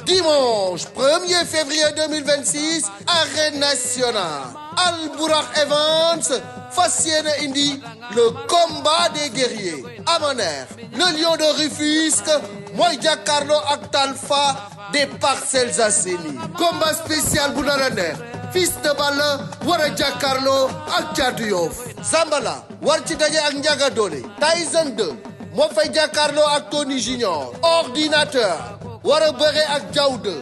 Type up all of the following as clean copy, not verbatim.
Dimanche 1er février 2026 arène nationale Albourakh Events fas yéene indi le combat des guerriers Amoner le lion de Rufisque mooy jàkkaarloo ak Talfa des Parcelles Assainies combat spécial bu nar a neex Fils de Balla war a jàkkaarloo ak Thiatou Yoff Zambala war ci daje ak Ndiaga Dolé Tyson 2 moo fay jàkkaarloo ak Tony Junior ordinateur war a bëre ak Diaw 2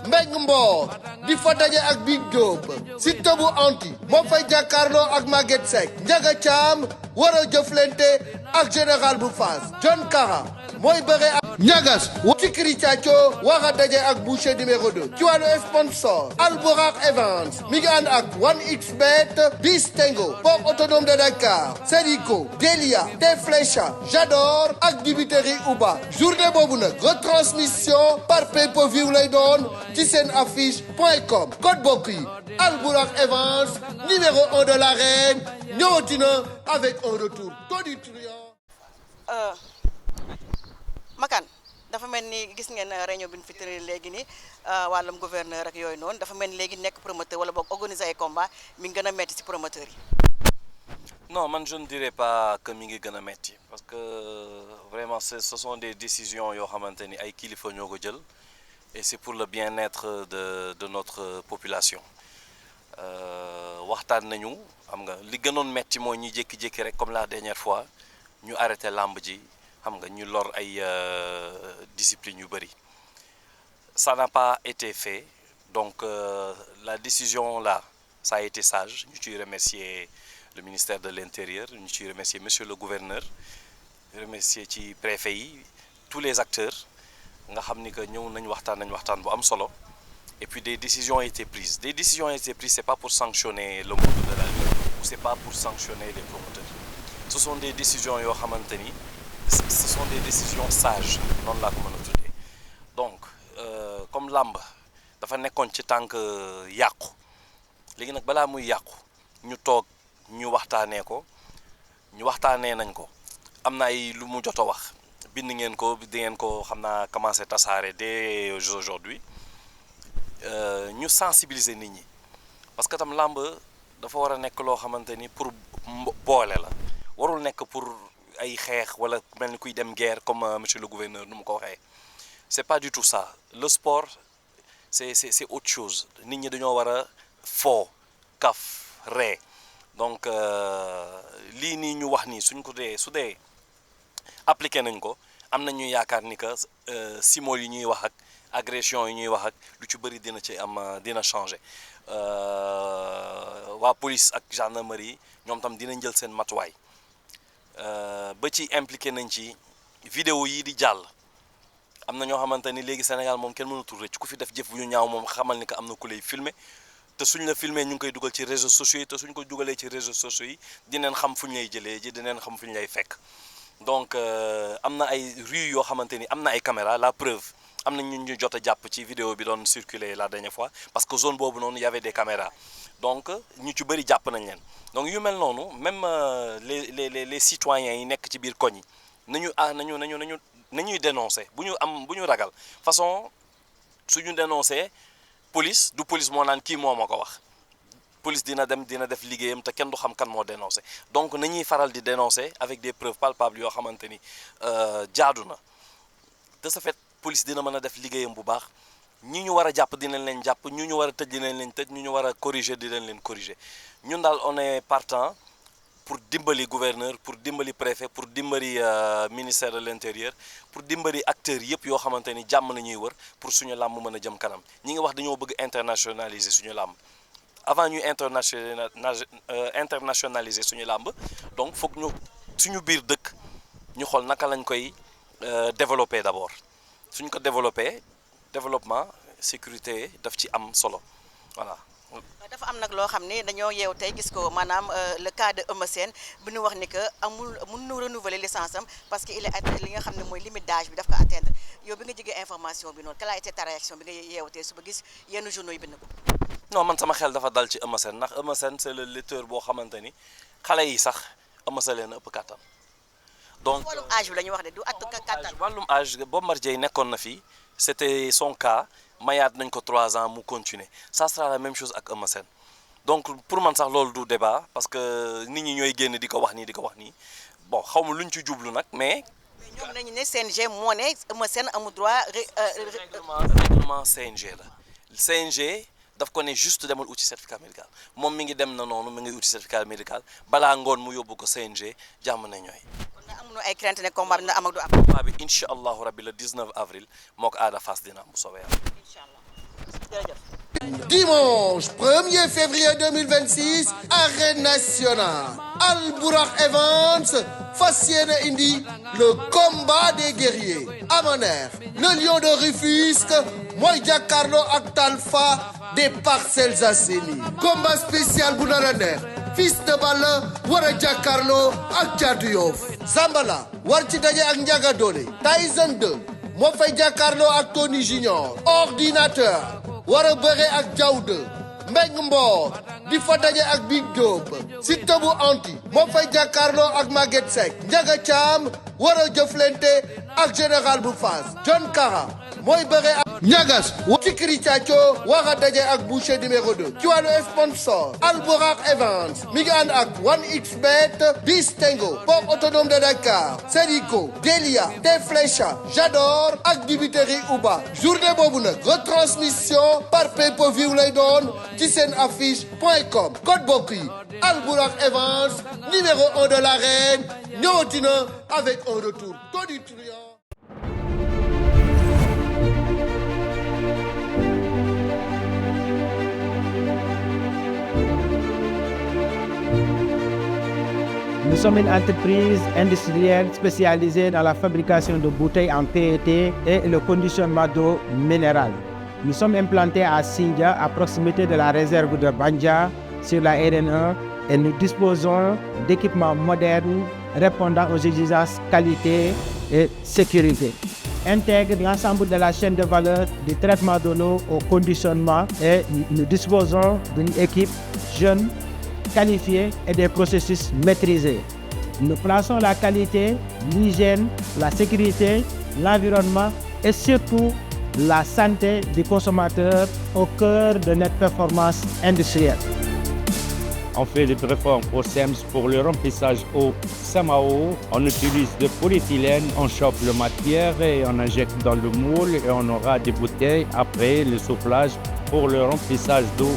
Mbeng Mboor di fa daje ak Big Diop Siteu bu anti moo fay jàkkaarloo ak Maguette Seck Ndiaga Thiam war a jëflante ak Général bu Fass John Kara mooy bëre ak Ñagas Tikri Thiacho war a daje ak Boucher numéro 2 ci wàllu sponsor Albourakh Events mi ngi ànd ak 1xBet Distingo Port autonome de Dakar Serico Delia Teflecha Jador ak dibiteri Uba journée boobu nag retransmission par pay-per-view lay doon ci seen affiche.com code bokk yi Albourakh Events numéro 1 de l'arène ñëwatina avec un retour tonitruant. Makan dafa mel ni gis ngeen réunion bi ñu fi tëral léegi ni wàllum gouverneur ak yooyu noonu dafa mel ni léegi nekk promoteur wala boog organiser ay combat mi ngi gën a metti ci promoteur yi. Non, man je ne dirais pas que mi ngi gën a metti parce que vraiment ce sont des décisions yoo xamante ni ay kilifa ñoo ko jël et c'est pour le bien-être de notre population waxtaan nañu xam nga li gënoon metti mooy ñu jékki-jékki rek comme la dernière fois ñu arrêté làmb ji. xam nga ñu lor ay discipline yu bëri ça n'a pas été fait donc la décision là ça a été sage ñu ciy remercier le ministère de l'Intérieur ñu ciy remercier monsieur le gouverneur remercier ci préfet yi tous les acteurs nga xam ni que ñëw nañ waxtaan bu am solo et puis des décisions ont été prises c'est pas pour sanctionner le monde de la lutte ou c'est pas pour sanctionner les promoteurs ce sont des décisions yoo xamante ni ce sont des décisions sages noonu laa ko mën a tuddee donc comme làmb dafa nekkoon ci tànk yàqu léegi nag balaa muy yàqu ñu toog ñu waxtaanee nañ ko am na ay lu mu jot a wax bind ngeen ko di ngeen ko xam naa commencé tasaare dès aujourd'hui ñu sensibiliser nit ñi parce que tam làmb dafa war a nekk loo xamante ni pour boole la warul nekk pour ay xeex wala mel ni kuy dem guerre comme monsieur le gouverneur nu mu ko waxee c'est pas du tout ça le sport c'est autre chose nit ñi dañoo war a foo kaf ree donc lii nii ñu wax nii su dee appliqué nañ ko am nañu yaakaar ni que simol yi ñuy wax ak agression yi ñuy wax ak lu ci bëri dina ci am dina changer waa police ak gendarmerie ñoom tam dinañ jël seen matuwaay ba ci impliqué nañ ci vidéo yi di jàll am na ñoo xamante ni léegi Sénégal moom kenn mënatul rëcc ku fi def jëf bu ñu ñaaw moom xamal ni que am na ku lay filmer te suñ la filmer ñu ngi koy dugal ci réseaux sociaux yi te suñ ko dugalee ci réseaux sociaux yi dineen xam fu ñu lay jëlee ji dineen xam fu ñu lay fekk donc am na ay rue yoo xamante ni am na ay caméra la preuve am na ñu jot a jàpp ci vidéo bi doon circuler la dernière fois parce que zone boobu noonu y avait des caméras donc ñu ci bëri jàpp nañ leen donc yu mel noonu même les citoyens yi nekk ci biir koñ yi nañuy dénoncer bu ñu ragal façon suñu dénoncer police du police moo naan kii moo ma ko wax police dina def liggéeyam te kenn du xam kan moo dénoncer donc nañuy faral di dénoncer avec des preuves palpables yoo xamante ni jaadu na de ce fait police dina mën a def liggéeyam bu baax ñi ñu war a jàpp dinañ leen jàpp ñu war a tëj dinañ leen tëj ñu war a corriger dinañ leen corriger ñun daal on est partant pour dimbali gouverneur pour dimbali préfet pour dimbali ministère de l'intérieur pour dimbali acteurs yëpp yoo xamante ni jàmm la ñuy wër pour suñu làmb mën a jëm kanam ñi ngi wax dañoo bëgg internationaliser suñu làmb avant ñuy internationaliser suñu làmb donc foog ñu suñu biir dëkk ñu xool naka lañ koy développer d'abord suñ ko développement sécurité daf ci am solo voilà. dafa am nag loo xam ne dañoo yeew tey gis ko maanaam le cas de Eumeu Sène bi ñu wax ni que mun na renouveler licence am parce que il est atteint li nga xam ne mooy limite d'âge bi daf ko atteindre yow bi nga jegee information bi noonu quelle a été ta réaction bi nga yeew tey suba gis yenn journaux yi bind ko. non man sama xel dafa dal ci Eumeu Sène ndax Eumeu Sène c'est le lutteur boo xamante ni xale yi sax Eumeu Sène leen ëpp kàttan. donc wàllum âge bi la ñuy wax de du at kattan. wàllum âge Bombardier nekkoon na fi c'était son cas mayaat nañ ko 3 ans mu continuer ça sera la même chose ak Eumeu Sène donc pour man sax loolu du débat parce que nit ñi ñooy génn di ko wax nii bon xaw ma luñ ci jublu nag mais. ñoom nañu ne CNG moo ne Eumeu Sène amul droit. règlement CNG la CNG daf ko ne juste demal uti certificat médical moom mi ngi dem na noonu mi ngi uti certificat médical balaa ngoon mu yóbbu ko CNG jàmm na ñooy. kon nag amuñu ay crainte ne combat bi na am ak du am. combat bi incha allahu rabbi le 19 avril moo ko Ada Fass dina am bu soobee yàlla. incha allah jërëjëf. Dimanche 1er février 2026 Arène Nationale Albourakh Events fas yéene indi le combat des guerriers Amanekh le lion de Rufisque mooy jàkkaarloo ak Talfa des Parcelles Assainies combat spécial bu nar a neex Fils de Balla war a jàkkaarloo ak Thiatou Yoff Zambala war ci daje ak Ndiaga Dolé Tyson 2 moo fay jàkkaarloo ak Tony Junior Ordinateur war a bëre ak Diawde Mbeng Mboor di fa daje ak Big Diop Siteu bu anti moo fay jàkkaarloo ak Maguette Seck Ndiaga Thiam war a jëflante ak Général bu Fass John Kara mooy bëre ak Ñagas Tikri Thiacho war a daje ak Boucher numéro 2 ci wàllu sponsor Albourakh Events mi ngi ànd ak 1xBet Distingo Port autonome de Dakar Serico Delia Teflecha Jador ak dibiteri Uba journée boobu nag retransmission par pay-per-view lay doon ci seen affiche.com code bokk yi Albourakh Events numéro 1 de l'arène ñëwati na avec un retour tonitruant. Nous sommes une entreprise industrielle spécialisée dans la fabrication de bouteilles en PET et le conditionnement d'eau minérale. Nous sommes implantés à Sindia, à proximité de la réserve de Bandia, sur la RN1, et nous disposons d'équipements modernes répondant aux exigences qualité et sécurité. Intègre l'ensemble de la chaîne de valeur du traitement de l'eau au conditionnement et nous disposons d'une équipe jeune, qualifiée et des processus maîtrisés. Nous plaçons la qualité, l'hygiène, la sécurité, l'environnement et surtout la santé du consommateur au cœur de notre performance industrielle. On fait des réformes au SEMS pour le remplissage au SAMAO. On utilise de polyéthylène, on chauffe la matière et on injecte dans le moule et on aura des bouteilles après le soufflage pour le remplissage d'eau.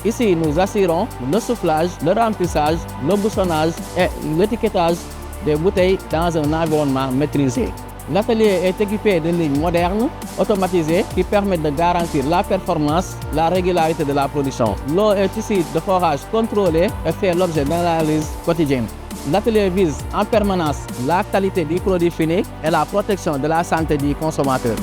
Ici, nous assurons le soufflage, le remplissage, le bouchonnage et l'étiquetage des bouteilles dans un environnement maîtrisé. L'atelier est équipé d'une ligne moderne, automatisée, qui permet de garantir la performance, la régularité de la production. L'eau est ici de forage contrôlé et fait l'objet d'une analyse quotidienne. L'atelier vise en permanence la qualité du produit fini et la protection de la santé du consommateur.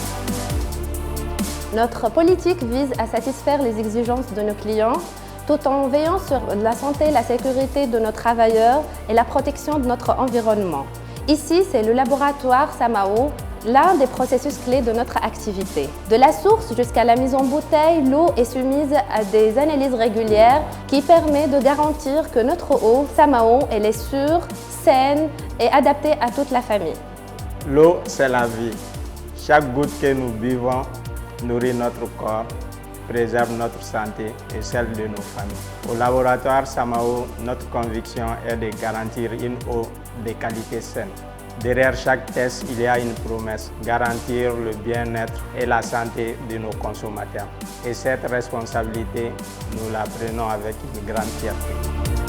Notre politique vise à satisfaire les exigences de nos clients tout en veillant sur la santé et la sécurité de nos travailleurs et la protection de notre environnement. Ici, c'est le laboratoire SAMAO, l'un des processus clés de notre activité. De la source jusqu'à la mise en bouteille, l'eau est soumise à des analyses régulières qui permettent de garantir que notre eau SAMAO elle est sûre, saine et adaptée à toute la famille. L'eau, c'est la vie. Chaque goutte que nous buvons nourrit notre corps, préserve notre santé et celle de nos familles. Au laboratoire SAMAO, notre conviction est de garantir une eau de qualité saine. Derrière chaque test, il y a une promesse, garantir le bien-être et la santé de nos consommateurs. Et cette responsabilité, nous la prenons avec une grande fierté.